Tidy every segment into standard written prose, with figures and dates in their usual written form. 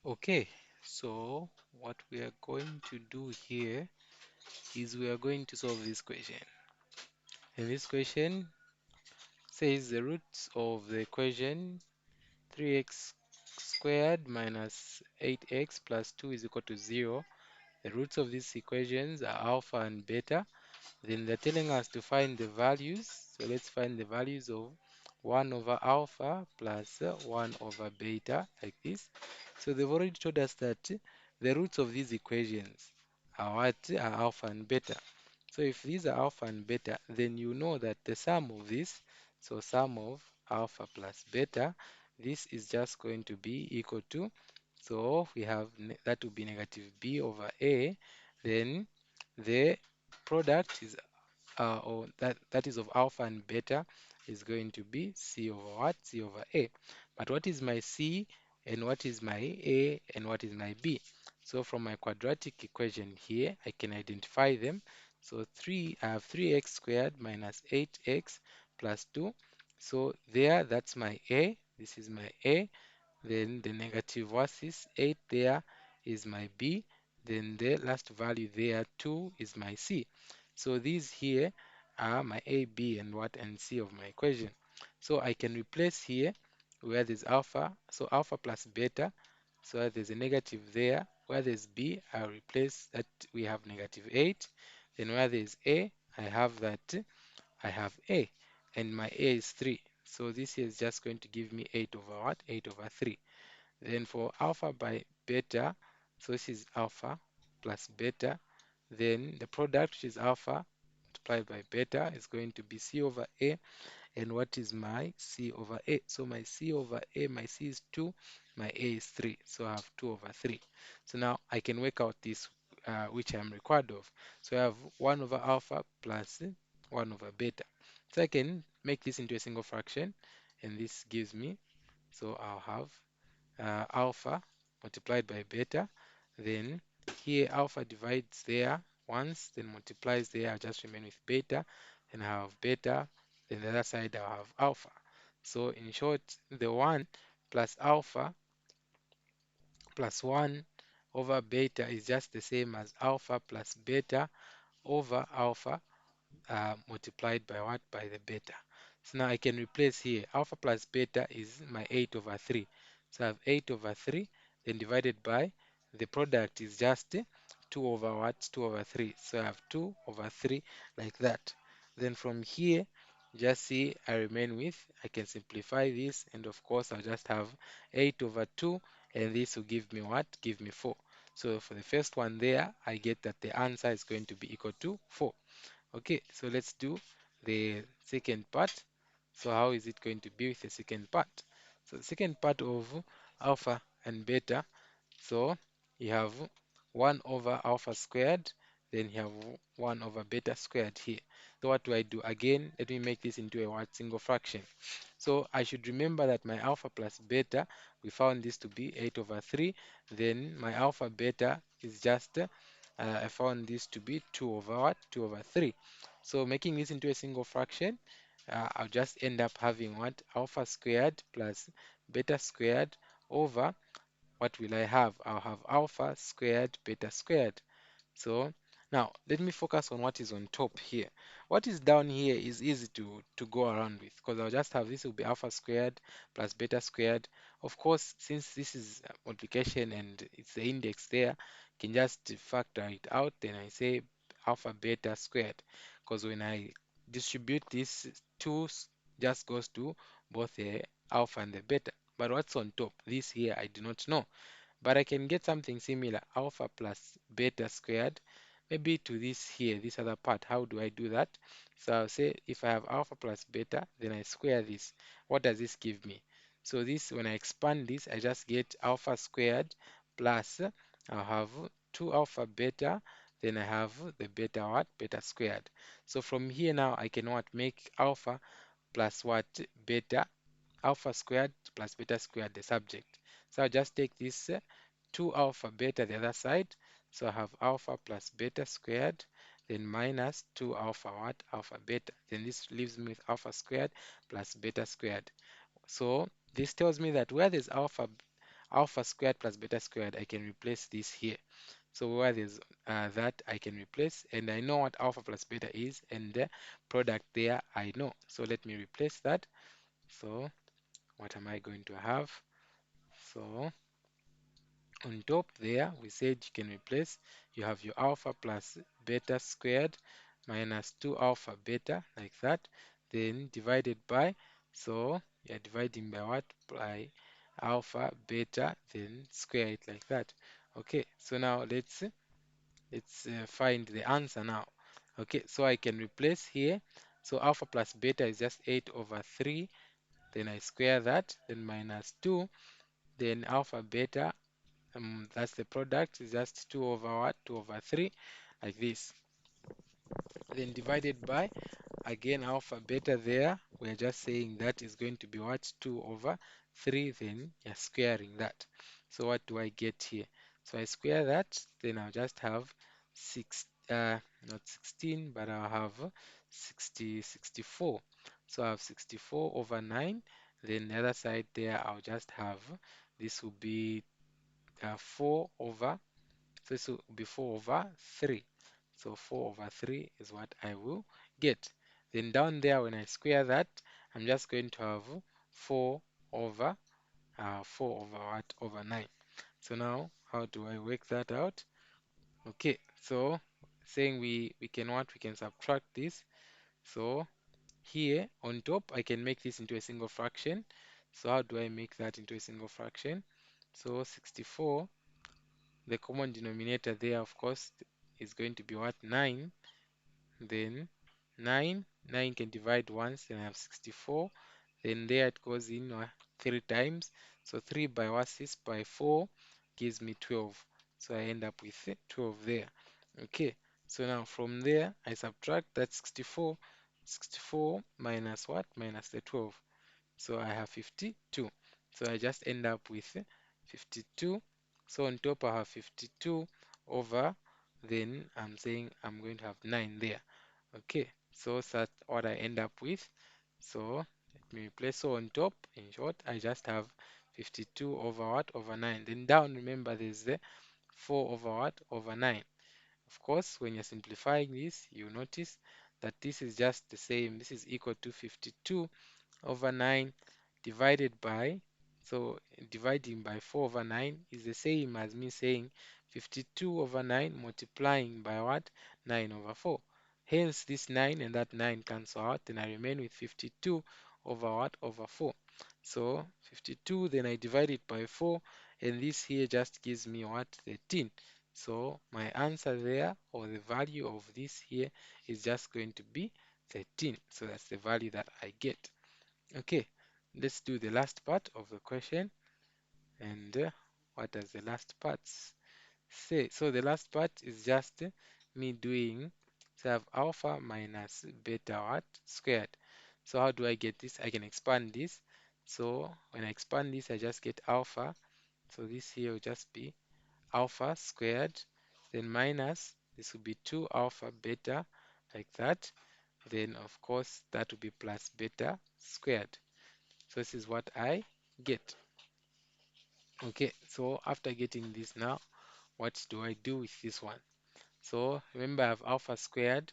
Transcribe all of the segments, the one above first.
Okay, so what we are going to do here is we are going to solve this question. And this question says the roots of the equation 3x squared minus 8x plus 2 is equal to 0. The roots of these equations are alpha and beta. Then they're telling us to find the values. So let's find the values of 1 over alpha plus 1 over beta, like this. So they've already told us that the roots of these equations are what? Are alpha and beta. So if these are alpha and beta, then you know that the sum of this, so sum of alpha plus beta, this is just going to be equal to, so we have that will be negative b over a, then the product is or that is of alpha and beta is going to be c over what? C over a. But what is my c and what is my a and what is my b? So from my quadratic equation here, I can identify them. So I have 3x squared minus 8x plus 2. So there, that's my a. This is my a. Then the negative versus 8 there is my b. Then the last value there, 2, is my c. So these here are my a, b, and what and c of my equation. So I can replace here where there's alpha, so alpha plus beta. So there's a negative there. Where there's b, I'll replace that we have negative 8. Then where there's a, I have that I have a, and my a is 3. So this here is just going to give me 8 over what? 8 over 3. Then for alpha by beta, so this is alpha plus beta. Then the product, which is alpha multiplied by beta, is going to be c over a. And what is my c over a? So my c over a, my c is 2, my a is 3. So I have 2 over 3. So now I can work out this, which I'm required of. So I have 1 over alpha plus 1 over beta. So I can make this into a single fraction, and this gives me, so I'll have alpha multiplied by beta. Then here alpha divides there once, then multiplies there. I'll just remain with beta, and I have beta. Then the other side I'll have alpha. So in short, the 1 plus alpha plus 1 over beta is just the same as alpha plus beta over alpha multiplied by what? By the beta. So now I can replace here. Alpha plus beta is my 8 over 3. So I have 8 over 3, then divided by the product is just 2 over what? 2 over 3. So I have 2 over 3 like that. Then from here, just see I remain with, I can simplify this, and of course I'll just have 8 over 2, and this will give me what? Give me 4. So for the first one there, I get that the answer is going to be equal to 4. Okay, so let's do the second part. So how is it going to be with the second part? So the second part of alpha and beta, so you have 1 over alpha squared, then you have 1 over beta squared here. So what do I do? Again, let me make this into a what? Single fraction. So I should remember that my alpha plus beta, we found this to be 8 over 3. Then my alpha beta is just, I found this to be 2 over what? 2 over 3. So making this into a single fraction, I'll just end up having what? Alpha squared plus beta squared over, what will I have? I'll have alpha squared beta squared. So now let me focus on what is on top here. What is down here is easy to go around with, because I'll just have this will be alpha squared plus beta squared. Of course, since this is multiplication and it's the index there, can just factor it out. Then I say alpha beta squared, because when I distribute this, 2 just goes to both the alpha and the beta. But what's on top? This here I do not know. But I can get something similar, alpha plus beta squared, maybe to this here, this other part. How do I do that? So I'll say if I have alpha plus beta, then I square this. What does this give me? So this, when I expand this, I just get alpha squared plus, I'll have 2 alpha beta, then I have the beta what? Beta squared. So from here now, I can what? Make alpha plus what? Beta, alpha squared plus beta squared, the subject. So I'll just take this 2 alpha beta the other side. So I have alpha plus beta squared, then minus 2 alpha what? Alpha beta. Then this leaves me with alpha squared plus beta squared. So this tells me that where there's alpha squared plus beta squared, I can replace this here. So where there's that, I can replace, and I know what alpha plus beta is, and the product there I know. So let me replace that. So what am I going to have? So on top there, we said you can replace, you have your alpha plus beta squared minus 2 alpha beta, like that, then divided by, so you're dividing by what? By alpha beta, then square it like that. Okay, so now let's find the answer now. Okay, so I can replace here. So alpha plus beta is just 8 over 3. Then I square that, then minus 2. Then alpha beta, that's the product, is just 2 over what? 2 over 3, like this. Then divided by, again, alpha beta there, we're just saying that is going to be what? 2 over 3, then you're squaring that. So what do I get here? So I square that, then I'll just have 6, not 16, but I'll have 64. So I have 64 over 9. Then the other side there, I'll just have, this will be 4 over, so this will be 4 over 3. So 4 over 3 is what I will get. Then down there, when I square that, I'm just going to have 4 over 4 over what? Over 9. So now, how do I work that out? Okay, so saying we can what? We can subtract this. So here on top, I can make this into a single fraction. So how do I make that into a single fraction? So 64, the common denominator there, of course, is going to be what? 9. Then 9 can divide once, and I have 64. Then there it goes in 3 times. So 3 by what is by 4 gives me 12. So I end up with 12 there. Okay, so now from there, I subtract that 64. 64 minus what? Minus the 12. So I have 52. So I just end up with 52. So on top I have 52 over, then I'm saying I'm going to have 9 there. Okay, so that's what I end up with. So let me replace. So on top, in short, I just have 52 over what? Over 9. Then down, remember there's the 4 over what? Over 9. Of course, when you're simplifying this, you notice that this is just the same. This is equal to 52 over 9 divided by, so dividing by 4 over 9 is the same as me saying 52 over 9 multiplying by what? 9 over 4. Hence, this 9 and that 9 cancel out, and I remain with 52 over what? Over 4. So 52, then I divide it by 4, and this here just gives me what? 13. So my answer there, or the value of this here, is just going to be 13. So that's the value that I get. Okay, let's do the last part of the question. And what does the last part say? So the last part is just me doing, so I have alpha minus beta what? Squared. So how do I get this? I can expand this. So when I expand this, I just get alpha. So this here will just be alpha squared, then minus, this will be 2 alpha beta, like that. Then, of course, that will be plus beta squared. So this is what I get. Okay, so after getting this now, what do I do with this one? So remember I have alpha squared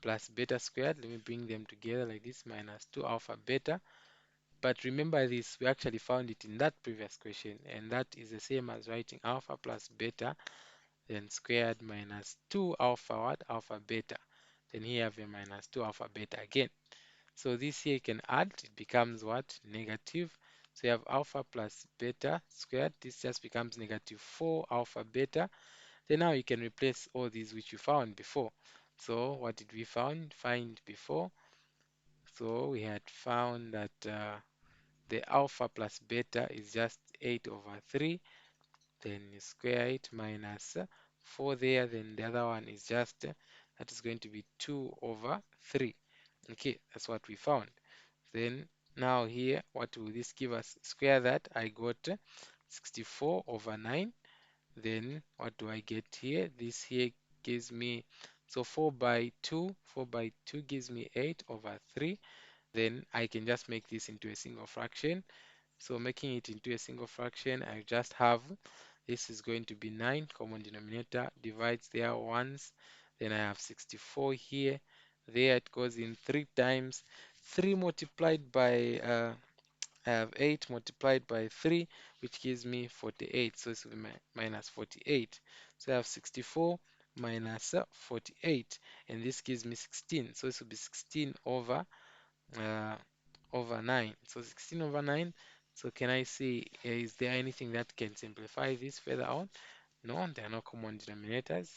plus beta squared. Let me bring them together like this, minus 2 alpha beta. But remember this, we actually found it in that previous question, and that is the same as writing alpha plus beta, then squared minus 2 alpha what? Alpha beta. Then here I have a minus 2 alpha beta again. So this here you can add, it becomes what? Negative. So you have alpha plus beta squared. This just becomes negative 4 alpha beta. Then now you can replace all these which you found before. So what did we find before? So we had found that the alpha plus beta is just 8 over 3. Then you square it minus 4 there. Then the other one is just, that is going to be 2 over 3. Okay, that's what we found. Then now here, what will this give us? Square that, I got 64 over 9. Then what do I get here? This here gives me, so 4 by 2, 4 by 2 gives me 8 over 3. Then I can just make this into a single fraction. So making it into a single fraction, I just have this is going to be 9, common denominator, divides there once, then I have 64 here. There it goes in 3 times. 3 multiplied by I have 8 multiplied by 3, which gives me 48. So this will be minus 48. So I have 64 minus 48, and this gives me 16. So this will be 16 uh, over 9. So 16 over 9. So can I see, is there anything that can simplify this further on? No, there are no common denominators.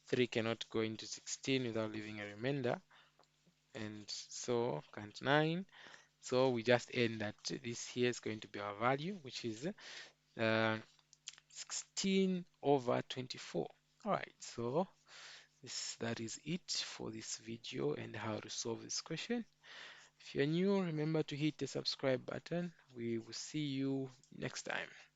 3 cannot go into 16 without leaving a remainder. And so count 9. So we just end that this here is going to be our value, which is uh, 16 over 24. All right, so that is it for this video and how to solve this question. If you're new, remember to hit the subscribe button. We will see you next time.